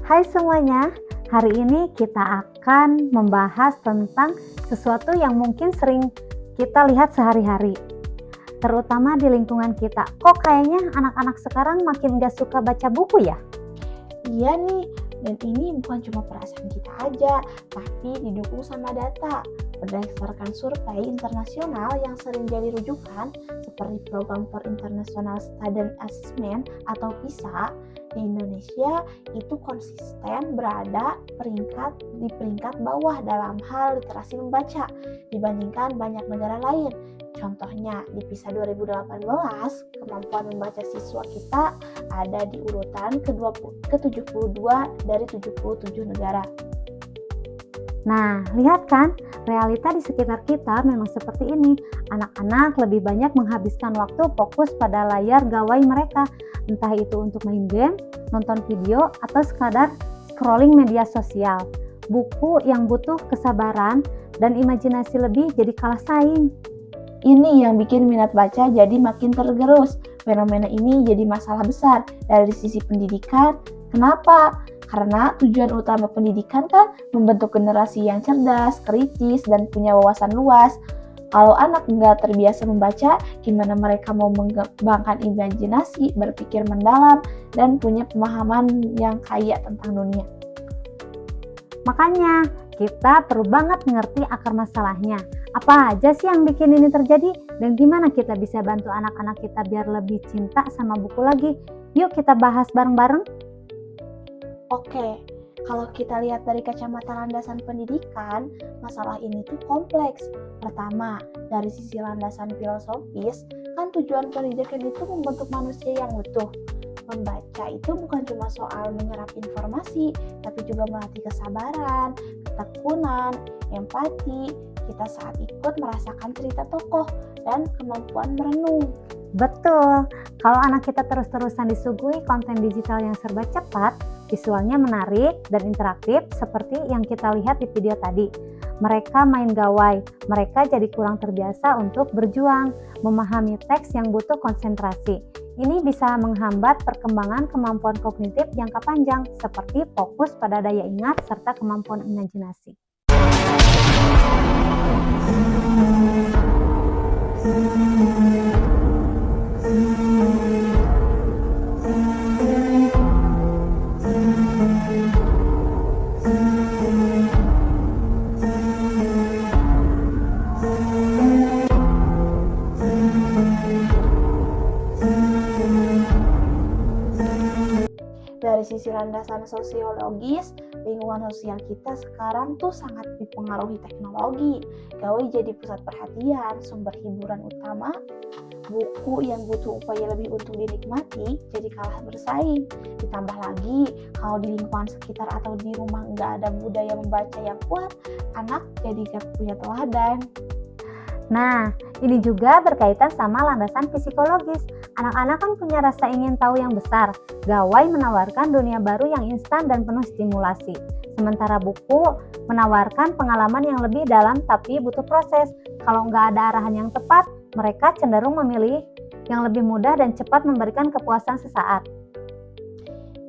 Hai semuanya, hari ini kita akan membahas tentang sesuatu yang mungkin sering kita lihat sehari-hari, terutama di lingkungan kita. Kok kayaknya anak-anak sekarang makin gak suka baca buku ya? Iya nih, dan ini bukan cuma perasaan kita aja, tapi didukung sama data. Berdasarkan survei internasional yang sering jadi rujukan, seperti Program for International Student Assessment atau PISA, di Indonesia itu konsisten berada di peringkat bawah dalam hal literasi membaca dibandingkan banyak negara lain. Contohnya, di PISA 2018, kemampuan membaca siswa kita ada di urutan ke-72 dari 77 negara. Nah, lihat kan, realita di sekitar kita memang seperti ini. Anak-anak lebih banyak menghabiskan waktu fokus pada layar gawai mereka, entah itu untuk main game, nonton video, atau sekadar scrolling media sosial. Buku yang butuh kesabaran dan imajinasi lebih jadi kalah saing. Ini yang bikin minat baca jadi makin tergerus. Fenomena ini jadi masalah besar dari sisi pendidikan. Kenapa? Karena tujuan utama pendidikan kan membentuk generasi yang cerdas, kritis, dan punya wawasan luas. Kalau anak nggak terbiasa membaca, gimana mereka mau mengembangkan imajinasi, berpikir mendalam, dan punya pemahaman yang kaya tentang dunia? Makanya, kita perlu banget mengerti akar masalahnya. Apa aja sih yang bikin ini terjadi? Dan gimana kita bisa bantu anak-anak kita biar lebih cinta sama buku lagi? Yuk kita bahas bareng-bareng. Oke, kalau kita lihat dari kacamata landasan pendidikan, masalah ini tuh kompleks. Pertama, dari sisi landasan filosofis, kan tujuan pendidikan itu membentuk manusia yang utuh. Membaca itu bukan cuma soal menyerap informasi, tapi juga melatih kesabaran, ketekunan, empati, kita saat ikut merasakan cerita tokoh, dan kemampuan merenung. Betul, kalau anak kita terus-terusan disuguhi konten digital yang serba cepat, visualnya menarik dan interaktif seperti yang kita lihat di video tadi. Mereka main gawai, mereka jadi kurang terbiasa untuk berjuang, memahami teks yang butuh konsentrasi. Ini bisa menghambat perkembangan kemampuan kognitif jangka panjang seperti fokus pada daya ingat serta kemampuan imajinasi. Dari sisi landasan sosiologis, lingkungan sosial kita sekarang tuh sangat dipengaruhi teknologi. Gawai jadi pusat perhatian, sumber hiburan utama, buku yang butuh upaya lebih untuk dinikmati jadi kalah bersaing. Ditambah lagi, kalau di lingkungan sekitar atau di rumah nggak ada budaya membaca yang kuat, anak jadi gak punya teladan. Nah, ini juga berkaitan sama landasan psikologis. Anak-anak kan punya rasa ingin tahu yang besar. Gawai menawarkan dunia baru yang instan dan penuh stimulasi. Sementara buku menawarkan pengalaman yang lebih dalam tapi butuh proses. Kalau nggak ada arahan yang tepat, mereka cenderung memilih yang lebih mudah dan cepat memberikan kepuasan sesaat.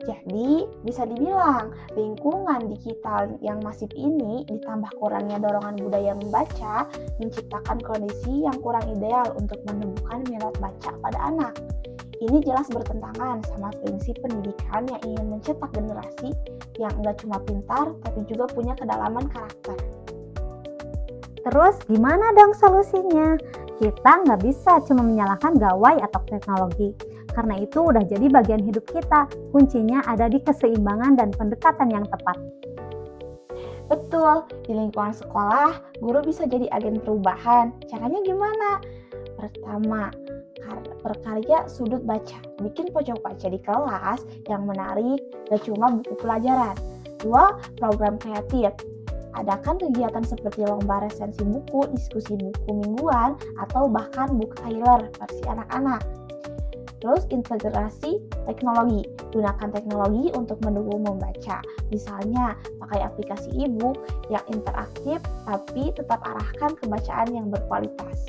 Jadi, bisa dibilang lingkungan digital yang masif ini ditambah kurangnya dorongan budaya membaca menciptakan kondisi yang kurang ideal untuk menumbuhkan minat baca pada anak. Ini jelas bertentangan sama prinsip pendidikan yang ingin mencetak generasi yang enggak cuma pintar tapi juga punya kedalaman karakter. Terus gimana dong solusinya? Kita nggak bisa cuma menyalahkan gawai atau teknologi. Karena itu udah jadi bagian hidup kita. Kuncinya ada di keseimbangan dan pendekatan yang tepat. Betul, di lingkungan sekolah, guru bisa jadi agen perubahan. Caranya gimana? Pertama, berkarya sudut baca. Bikin pojok baca di kelas yang menarik, gak cuma buku pelajaran. 2. Program kreatif. Adakan kegiatan seperti lomba resensi buku, diskusi buku mingguan, atau bahkan book trailer versi anak-anak. Terus integrasi teknologi. Gunakan teknologi untuk mendukung membaca. Misalnya pakai aplikasi e-book yang interaktif tapi tetap arahkan ke bacaan yang berkualitas.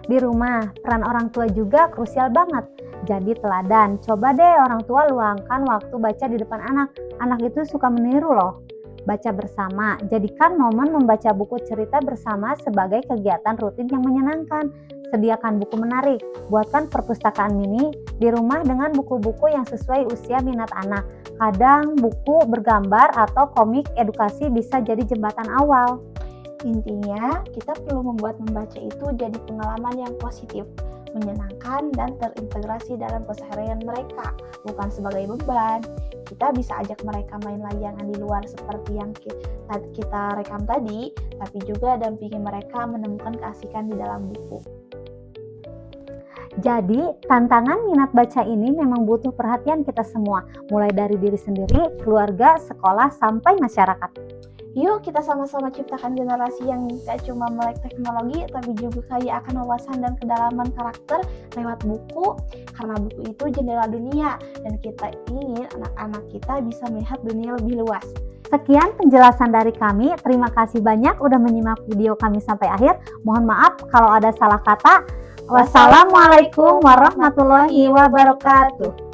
Di rumah, peran orang tua juga krusial banget. Jadi teladan, coba deh orang tua luangkan waktu baca di depan anak. Anak itu suka meniru loh. Baca bersama, jadikan momen membaca buku cerita bersama sebagai kegiatan rutin yang menyenangkan. Sediakan buku menarik, buatkan perpustakaan mini di rumah dengan buku-buku yang sesuai usia minat anak. Kadang buku bergambar atau komik edukasi bisa jadi jembatan awal. Intinya, kita perlu membuat membaca itu jadi pengalaman yang positif, menyenangkan, dan terintegrasi dalam keseharian mereka, bukan sebagai beban. Kita bisa ajak mereka main layangan di luar seperti yang kita rekam tadi, tapi juga dampingi mereka menemukan keasikan di dalam buku. Jadi, tantangan minat baca ini memang butuh perhatian kita semua, mulai dari diri sendiri, keluarga, sekolah, sampai masyarakat. Yuk kita sama-sama ciptakan generasi yang gak cuma melek teknologi, tapi juga kaya akan wawasan dan kedalaman karakter lewat buku, karena buku itu jendela dunia, dan kita ingin anak-anak kita bisa melihat dunia lebih luas. Sekian penjelasan dari kami, terima kasih banyak udah menyimak video kami sampai akhir. Mohon maaf kalau ada salah kata. Wassalamualaikum warahmatullahi wabarakatuh.